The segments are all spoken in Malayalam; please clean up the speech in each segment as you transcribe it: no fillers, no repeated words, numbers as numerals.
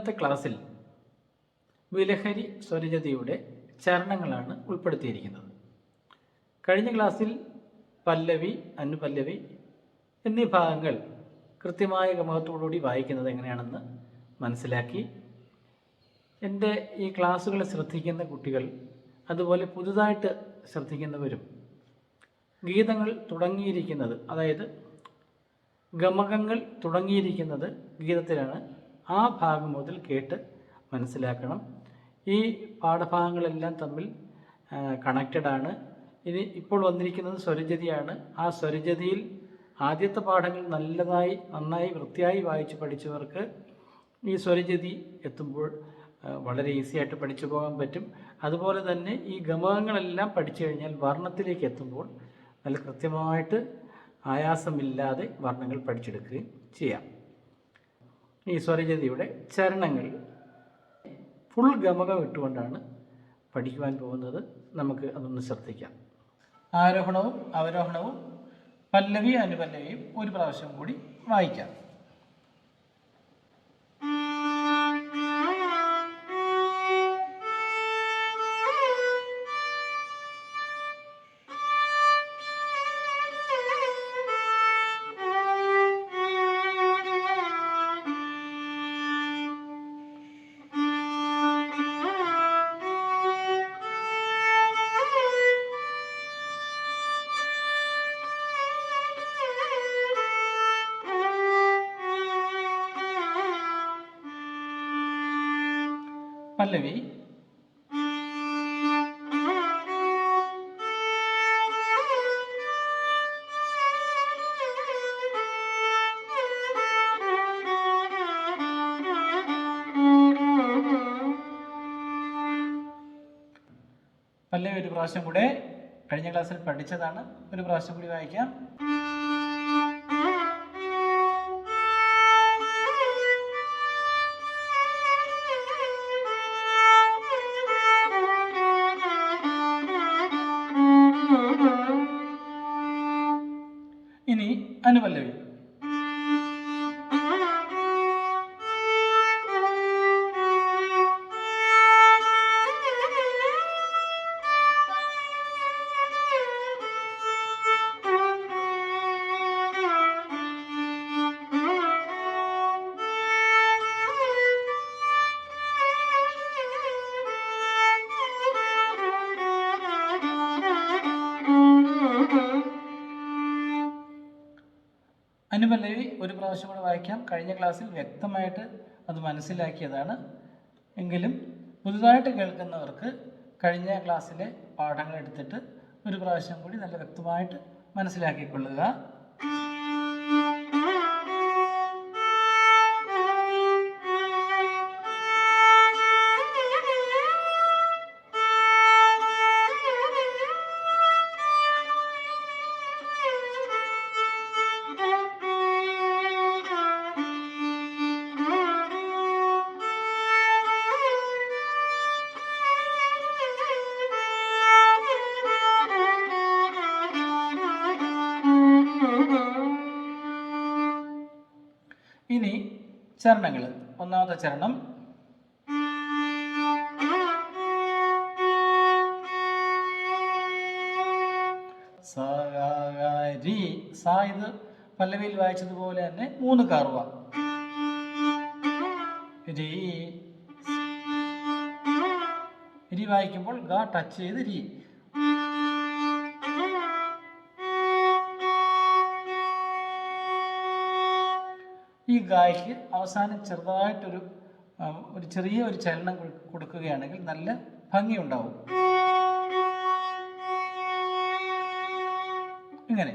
ഇന്നത്തെ ക്ലാസ്സിൽ വിലഹരി സ്വരജതിയുടെ ചരണങ്ങളാണ് ഉൾപ്പെടുത്തിയിരിക്കുന്നത്. കഴിഞ്ഞ ക്ലാസ്സിൽ പല്ലവി, അനുപല്ലവി എന്നീ ഭാഗങ്ങൾ കൃത്യമായ ഗമകത്തോടുകൂടി വായിക്കുന്നത് എങ്ങനെയാണെന്ന് മനസ്സിലാക്കി. എൻ്റെ ഈ ക്ലാസ്സുകൾ ശ്രദ്ധിക്കുന്ന കുട്ടികൾ, അതുപോലെ പുതുതായിട്ട് ശ്രദ്ധിക്കുന്നവരും ഗീതങ്ങൾ തുടങ്ങിയിരിക്കുന്നത്, അതായത് ഗമകങ്ങൾ തുടങ്ങിയിരിക്കുന്നത് ഗീതത്തിലാണ്, ആ ഭാഗം മുതൽ കേട്ട് മനസ്സിലാക്കണം. ഈ പാഠഭാഗങ്ങളെല്ലാം തമ്മിൽ കണക്റ്റഡാണ്. ഇനി ഇപ്പോൾ വന്നിരിക്കുന്നത് സ്വരജതിയാണ്. ആ സ്വരജതിയിൽ ആദ്യത്തെ പാഠങ്ങൾ നന്നായി വൃത്തിയായി വായിച്ച് പഠിച്ചവർക്ക് ഈ സ്വരജതി എത്തുമ്പോൾ വളരെ ഈസിയായിട്ട് പഠിച്ചു പോകാൻ പറ്റും. അതുപോലെ തന്നെ ഈ ഗമകങ്ങളെല്ലാം പഠിച്ചു കഴിഞ്ഞാൽ വർണ്ണത്തിലേക്ക് എത്തുമ്പോൾ നല്ല കൃത്യമായിട്ട് ആയാസമില്ലാതെ വർണ്ണങ്ങൾ പഠിച്ചെടുക്കുകയും ചെയ്യാം. ഈ സ്വരജതിയുടെ ചരണങ്ങൾ ഫുൾ ഗമകം ഇട്ടുകൊണ്ടാണ് പഠിക്കുവാൻ പോകുന്നത്. നമുക്ക് അതൊന്ന് ശ്രദ്ധിക്കാം. ആരോഹണവും അവരോഹണവും പല്ലവി അനുപല്ലവിയും ഒരു പ്രാവശ്യം കൂടി വായിക്കാം. പല്ലവി. പല്ലവി ഒരു പ്രാവശ്യം കൂടെ, കഴിഞ്ഞ ക്ലാസ്സിൽ പഠിച്ചതാണ്, ഒരു പ്രാവശ്യം കൂടി വായിക്കാം. ഇനി അനുപല്ലവി. അനുപല്ലവി ഒരു പ്രാവശ്യം കൂടെ വായിക്കാം. കഴിഞ്ഞ ക്ലാസ്സിൽ വ്യക്തമായിട്ട് അത് മനസ്സിലാക്കിയതാണ്. എങ്കിലും പുതുതായിട്ട് കേൾക്കുന്നവർക്ക് കഴിഞ്ഞ ക്ലാസ്സിലെ പാഠങ്ങൾ എടുത്തിട്ട് ഒരു പ്രാവശ്യം കൂടി നല്ല വ്യക്തമായിട്ട് മനസ്സിലാക്കിക്കൊള്ളുക. ഇനി ചരണങ്ങൾ. ഒന്നാമത്തെ ചരണം സ. ഇത് പല്ലവിയിൽ വായിച്ചതുപോലെ തന്നെ 3 കർവ. രി വായിക്കുമ്പോൾ ഗ ടച്ച് ചെയ്ത് രി. ഈ ഗായ്ക്ക് അവസാനം ചെറുതായിട്ടൊരു ചെറിയ ചലനം കൊടുക്കുകയാണെങ്കിൽ നല്ല ഭംഗിയുണ്ടാവും. ഇങ്ങനെ.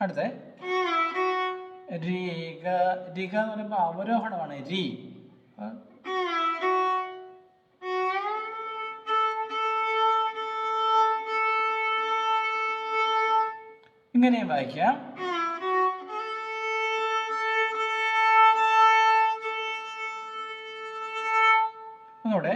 അടുത്ത രീഗ. രീഗ എന്ന് പറയുമ്പോൾ അവരോഹണമാണ്. രി. ഇങ്ങനെയും വായിക്കാം. ഒന്നുകൂടെ.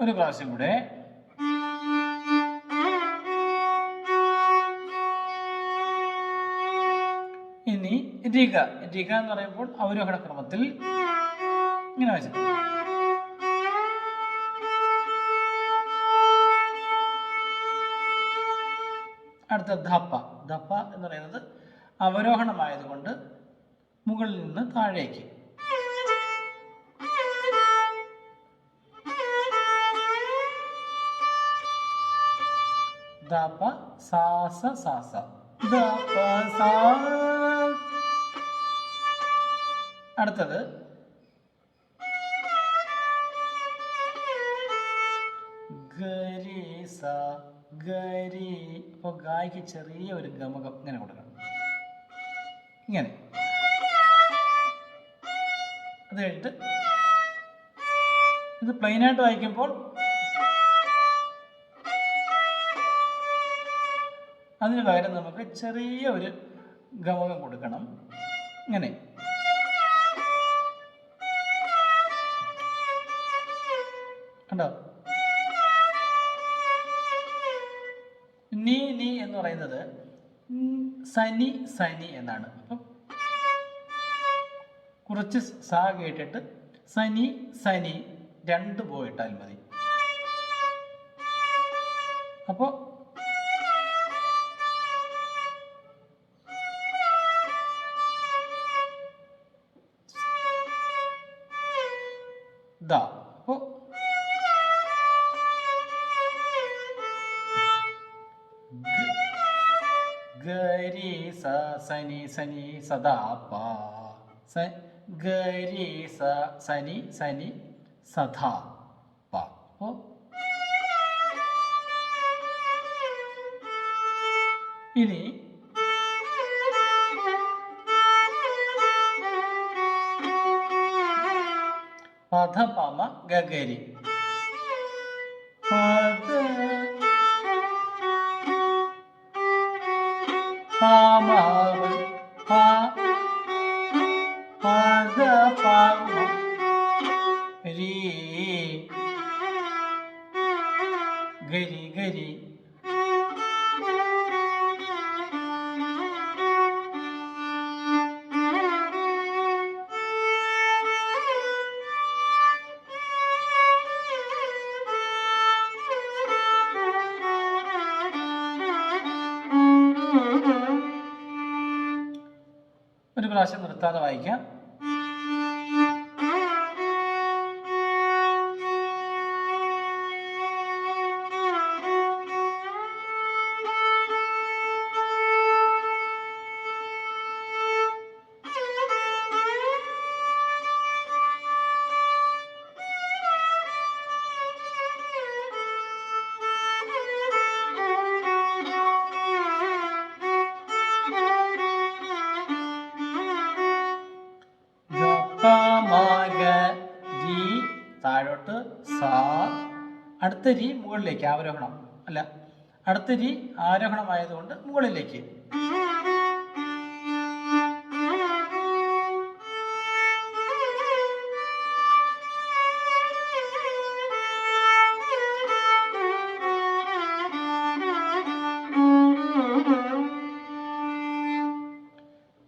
ഒരു പ്രാവശ്യം കൂടെ. ഇനി രിഗ. രിഗ എന്ന് പറയുമ്പോൾ അവരോഹണ ക്രമത്തിൽ ഇങ്ങനെ വെച്ചിട്ട് അടുത്ത ധപ്പ. ധപ്പ എന്ന് പറയുന്നത് അവരോഹണമായതുകൊണ്ട് മുകളിൽ നിന്ന് താഴേക്ക്. ധപ്പ സാസ സാസ. ധപ്പ സാ. അടുത്തത് ഗരി സ ഗരി. ഇപ്പോൾ ഗായ്ക്ക് ചെറിയ ഒരു ഗമകം ഇങ്ങനെ കൊടുക്കണം, ഇങ്ങനെ. അത് കഴിഞ്ഞിട്ട് ഇത് പ്ലെയിനായിട്ട് വായിക്കുമ്പോൾ അതിന് പകരം നമുക്ക് ചെറിയ ഒരു ഗമകം കൊടുക്കണം, ഇങ്ങനെ. കണ്ടോ? നീ നീ എന്ന് പറയുന്നത് സനി സനി എന്നാണ്. അപ്പം കുറച്ച് സാ കേട്ടിട്ട് സനി സനി രണ്ട് പോയിട്ടാൽ മതി. അപ്പോൾ ദ. അപ്പോൾ ഗരി സ സനി സനി സദാ പ. ഗരി സ സനി സനി സദാ പ. അപ്പോൾ ഇനി പധ പമ ഗഗരി. പധ പമ പ പധ പമ രി ഗരി ഗരി. ഒരു പ്രാവശ്യം നിർത്താതെ വായിക്കാം. താഴോട്ട് സാ. അടുത്ത രി മുകളിലേക്ക് ആരോഹണം, അല്ല, അടുത്ത രി ആരോഹണമായതുകൊണ്ട് മുകളിലേക്ക്.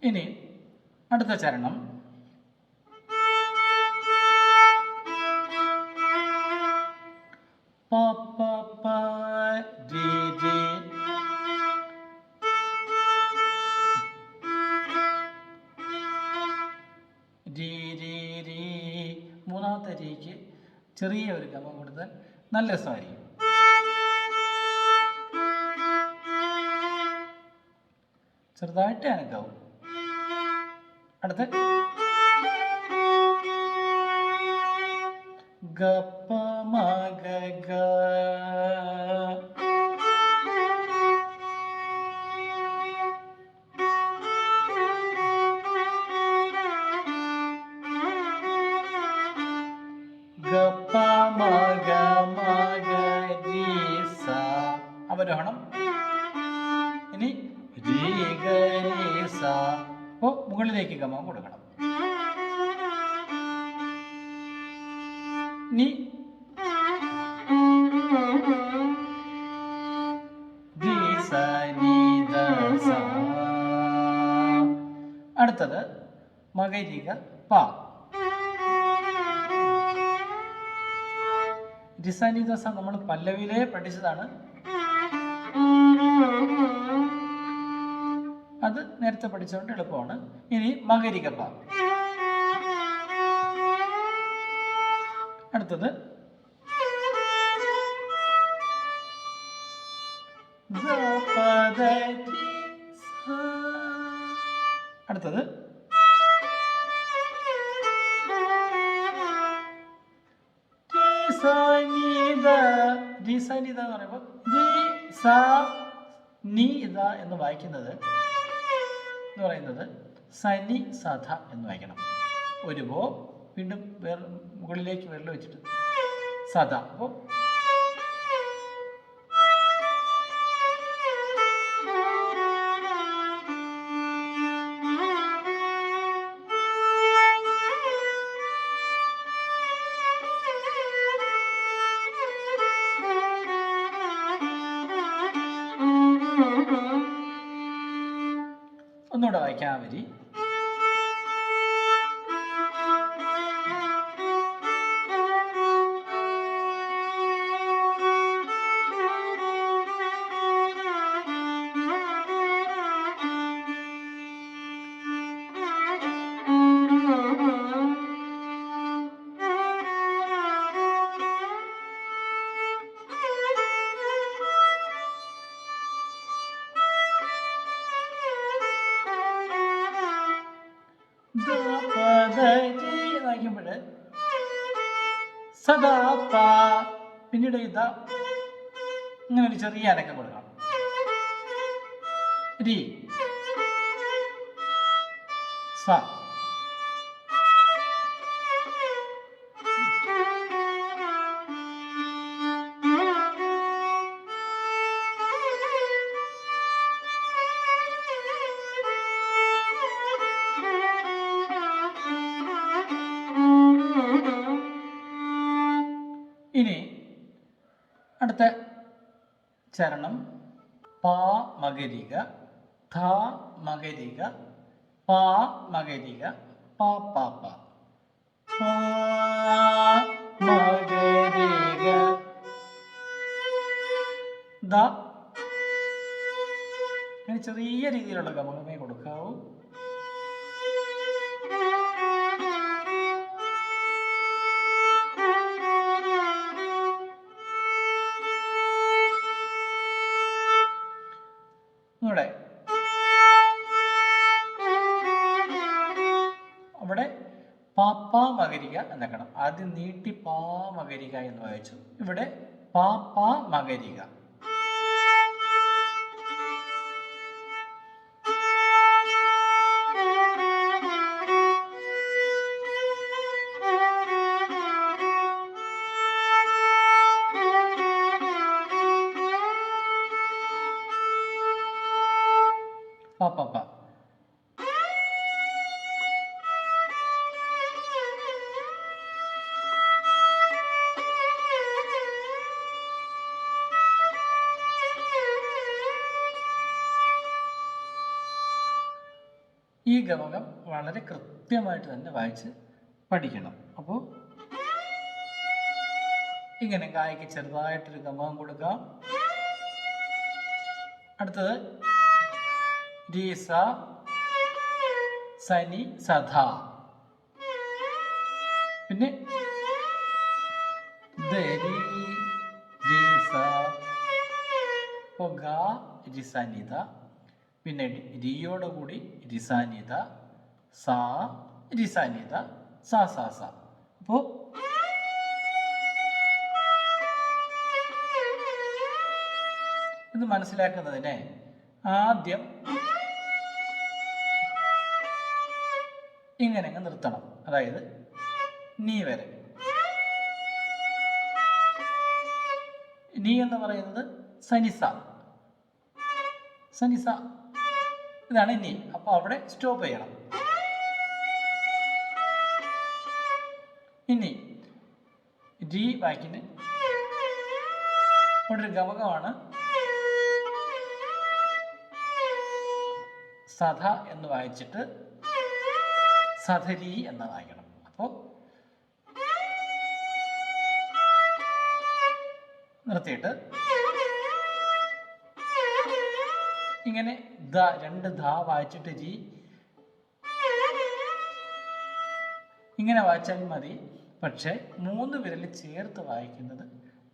ഇനി അടുത്ത ചരണം പ പ പ രി രി. രി രി രി. മൂന്നാമത്തെ രിക്ക് ചെറിയ ഒരു ഗമം കൊടുത്താൽ നല്ല രസമായിരിക്കും. ചെറുതായിട്ട് അനക്കാവും. അടുത്ത ഗപ്പ മഗ ഗ. ഗപ്പ മഗ മഗ രി സ അവരോഹണം. ഇനി രി ഗ രി സ. അപ്പോൾ മുകളിലേക്ക് ഗമം കൊടുക്കണം. ഇനി അടുത്തത് മകരിക പ. രിസാനിദസ നമ്മൾ പല്ലവിയിലേ പഠിച്ചതാണ്. അത് നേരത്തെ പഠിച്ചുകൊണ്ട് എളുപ്പമാണ്. ഇനി മകരിക പ. അടുത്തത് അടുത്തത് രിസാനിദ എന്ന് പറയുമ്പോൾ എന്ന് വായിക്കുന്നത് എന്ന് പറയുന്നത് സനി സധ എന്ന് വായിക്കണം. ഒരു വോ വീണ്ടും മുകളിലേക്ക് വിരൽ വെച്ചിട്ട് സധ. അപ്പോൾ ഒന്നുകൂടെ വായിക്കാം ആ വരി. വായിക്കുമ്പോൾ സദാ പ, പിന്നീട് ഇതാ ഇങ്ങനെ ഒരു ചെറിയ അനക്കം കൊടുക്കണം. രി സ. ഇനി അടുത്ത ചരണം പ മകരിക, ധ മകരിക, പ മകരിക, പ പ പ, പ മകരിക ധ. ഇങ്ങനെ ചെറിയ രീതിയിലുള്ള ഗമകമേ കൊടുക്കാവൂ. ഇവിടെ അവിടെ പാപ്പ മകരിക എന്നക്കണം. ആദ്യം നീട്ടി പാ മകരിക എന്ന് വായിച്ചു. ഇവിടെ പാപ്പ മകരിക. പ പ പ. ഈ ഗമകം വളരെ കൃത്യമായിട്ട് തന്നെ വായിച്ച് പഠിക്കണം. അപ്പോൾ ഇങ്ങനെ ഗായിക്ക് ചെറുതായിട്ടൊരു ഗമകം കൊടുക്കാം. അടുത്തത് രീസ സനി സധ. പിന്നെ ദരി രീസ ഗ രിസാനിത. പിന്നെ രിയോട് കൂടി രിസാനിത, സാ രിസാനിത, സാ സാ സാ. അപ്പോൾ ഇത് മനസ്സിലാക്കുന്നതിന് ആദ്യം ഇങ്ങനെ നിർത്തണം. അതായത് നീ വരെ. നീ എന്ന് പറയുന്നത് സനിസ, സനിസ ഇതാണ് നീ. അപ്പോൾ അവിടെ സ്റ്റോപ്പ് ചെയ്യണം. ഇനി രി വാക്കിന് ഒരു ഗമകമാണ്. സധ എന്ന് വായിച്ചിട്ട് സധരി എന്ന് വായിക്കണം. അപ്പോൾ നിർത്തിയിട്ട് ഇങ്ങനെ രണ്ട് ധ വായിച്ചിട്ട് ജി ഇങ്ങനെ വായിച്ചാൽ മതി. പക്ഷേ 3 വിരൽ ചേർത്ത് വായിക്കുന്നത്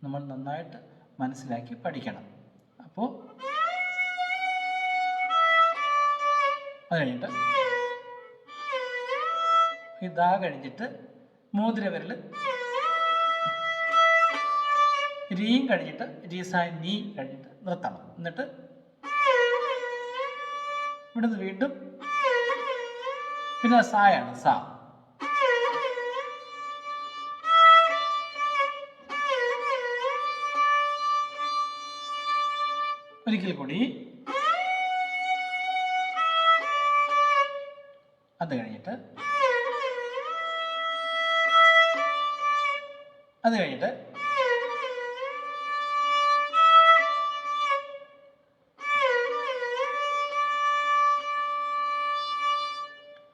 നമ്മൾ നന്നായിട്ട് മനസ്സിലാക്കി പഠിക്കണം. അപ്പോൾ അത് കഴിഞ്ഞിട്ട് ഈ ദാ കഴിഞ്ഞിട്ട് മൂതിര വിരൽ രീം കഴിഞ്ഞിട്ട് രീ സാ നീ കഴിഞ്ഞിട്ട് നിർത്തണം. എന്നിട്ട് ഇവിടുന്ന് വീണ്ടും പിന്നെ സായാണ് സാ. ഒരിക്കൽ കൂടി അത് കഴിഞ്ഞിട്ട്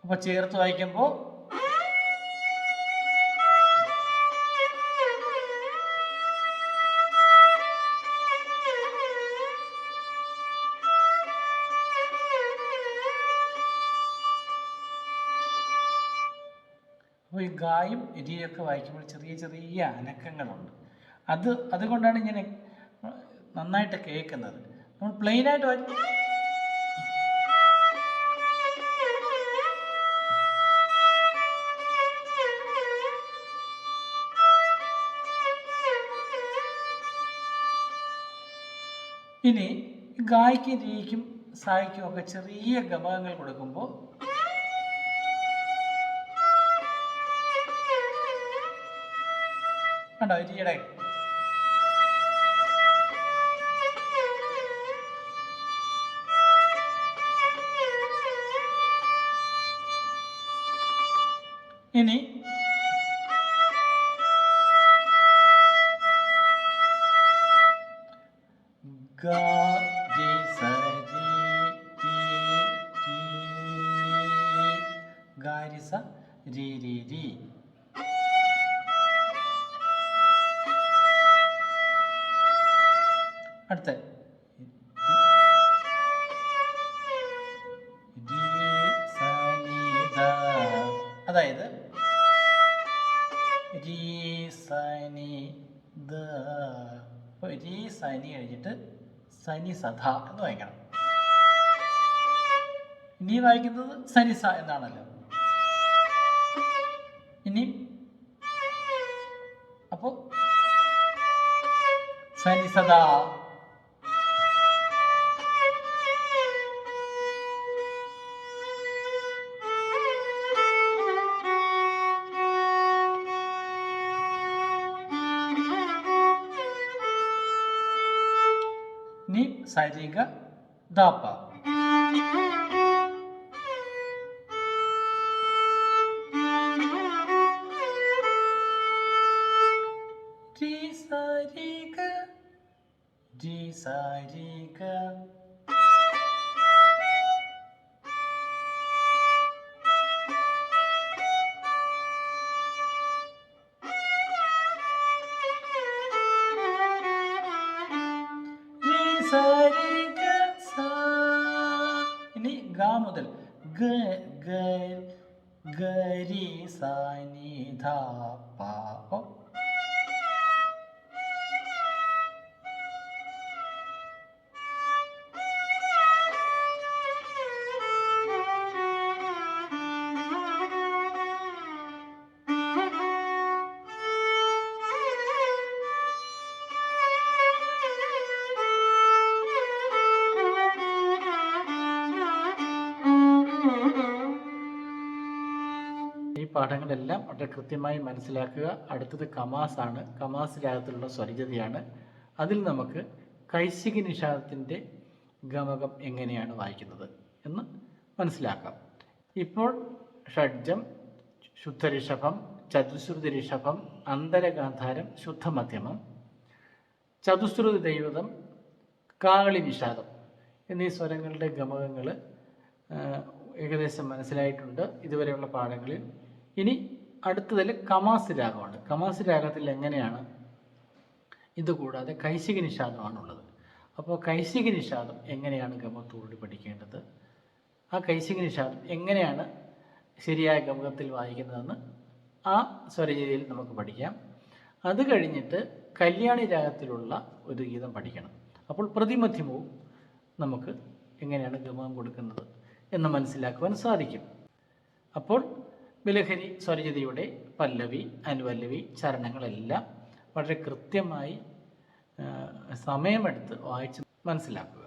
അപ്പോൾ ചേർത്ത് വായിക്കുമ്പോൾ അപ്പോൾ ഈ ഗായും എരിയൊക്കെ വായിക്കുമ്പോൾ ചെറിയ ചെറിയ അനക്കങ്ങളുണ്ട്. അതുകൊണ്ടാണ് ഇങ്ങനെ നന്നായിട്ട് കേൾക്കുന്നത്. നമ്മൾ പ്ലെയിനായിട്ട് വായിക്കും ഇനി ഗായ്ക്കും രീക്കും സായിക്കും ഒക്കെ ചെറിയ ഗമകങ്ങൾ കൊടുക്കുമ്പോൾ കണ്ടോ രീതിയുടെ ഇനി ഗാരിസ രീ രീ രീ. അടുത്ത അതായത് രീ സനി ദ. അപ്പോൾ രീ സനി കഴിഞ്ഞിട്ട് സനി സധ എന്ന് വായിക്കണം. ഇനി വായിക്കുന്നത് സനിസ എന്നാണല്ലോ. ഇനി അപ്പോൾ സനിസദ. ഇനി Sariga ദാപ്പ. G sa ri ga. ഇനി ഗ മുതൽ ഗ ഗ ഗരി സാ നി ധ പ. ഈ പാഠങ്ങളെല്ലാം വളരെ കൃത്യമായി മനസ്സിലാക്കുക. അടുത്തത് കമാസാണ്. കമാസ് രാഗത്തിലുള്ള സ്വരജതിയാണ്. അതിൽ നമുക്ക് കൈശിക നിഷാദത്തിൻ്റെ ഗമകം എങ്ങനെയാണ് വായിക്കുന്നത് എന്ന് മനസ്സിലാക്കാം. ഇപ്പോൾ ഷഡ്ജം, ശുദ്ധരിഷഭം, ചതുശ്രുതി ഋഷഭം, അന്തരഗാന്ധാരം, ശുദ്ധമധ്യമം, ചതുശ്രുതി ദൈവതം, കാളി നിഷാദം എന്നീ സ്വരങ്ങളുടെ ഗമകങ്ങൾ ഏകദേശം മനസ്സിലായിട്ടുണ്ട് ഇതുവരെയുള്ള പാഠങ്ങളിൽ. ഇനി അടുത്തതിൽ കമാസ് രാഗമാണ്. കമാസ് രാഗത്തിൽ എങ്ങനെയാണ്, ഇതുകൂടാതെ കൈശിക നിഷാദമാണുള്ളത്. അപ്പോൾ കൈശിക നിഷാദം എങ്ങനെയാണ് ഗമത്തോടുകൂടി പഠിക്കേണ്ടത്, ആ കൈശിക നിഷാദം എങ്ങനെയാണ് ശരിയായ ഗമകത്തിൽ വായിക്കുന്നതെന്ന് ആ സ്വരരീതിയിൽ നമുക്ക് പഠിക്കാം. അത് കഴിഞ്ഞിട്ട് കല്യാണി രാഗത്തിലുള്ള ഒരു ഗീതം പഠിക്കണം. അപ്പോൾ പ്രതിമധ്യമവും നമുക്ക് എങ്ങനെയാണ് ഗമകം കൊടുക്കുന്നത് എന്ന് മനസ്സിലാക്കുവാൻ സാധിക്കും. അപ്പോൾ ബിലഹരി സ്വരജിതയുടെ പല്ലവി, അനുപല്ലവി, ചരണങ്ങളെല്ലാം വളരെ കൃത്യമായി സമയമെടുത്ത് വായിച്ച് മനസ്സിലാക്കുക.